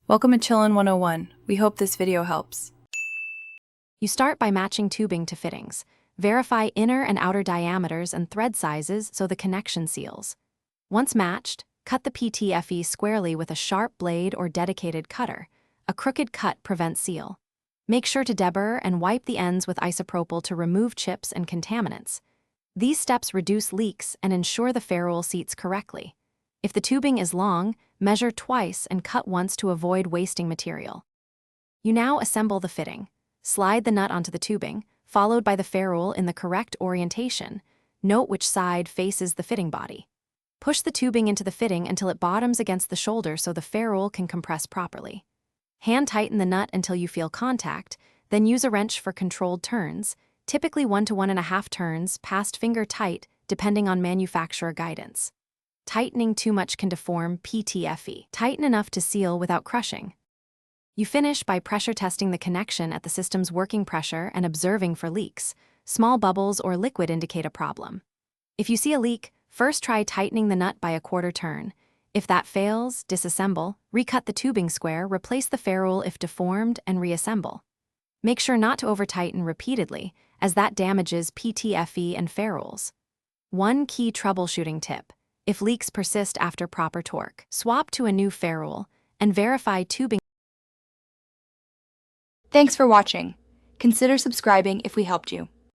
Welcome to Chillin' 101. We hope this video helps. You start by matching tubing to fittings. Verify inner and outer diameters and thread sizes so the connection seals. Once matched, cut the Ptfe squarely with a sharp blade or dedicated cutter. A crooked cut prevents seal. Make sure to deburr and wipe the ends with isopropyl to remove chips and contaminants. These steps reduce leaks and ensure the ferrule seats correctly. If the tubing is long, measure twice and cut once to avoid wasting material. You now assemble the fitting. Slide the nut onto the tubing, followed by the ferrule in the correct orientation. Note which side faces the fitting body. Push the tubing into the fitting until it bottoms against the shoulder so the ferrule can compress properly. Hand tighten the nut until you feel contact, then use a wrench for controlled turns, typically 1 to 1.5 turns, past finger tight, depending on manufacturer guidance. Tightening too much can deform Ptfe. Tighten enough to seal without crushing. You finish by pressure testing the connection at the system's working pressure and observing for leaks. Small bubbles or liquid indicate a problem. If you see a leak, first try tightening the nut by 1/4 turn. If that fails, disassemble, recut the tubing square, replace the ferrule if deformed, and reassemble. Make sure not to over-tighten repeatedly, as that damages Ptfe and ferrules. One key troubleshooting tip: if leaks persist after proper torque, swap to a new ferrule and verify tubing. Thanks for watching. Consider subscribing if we helped you.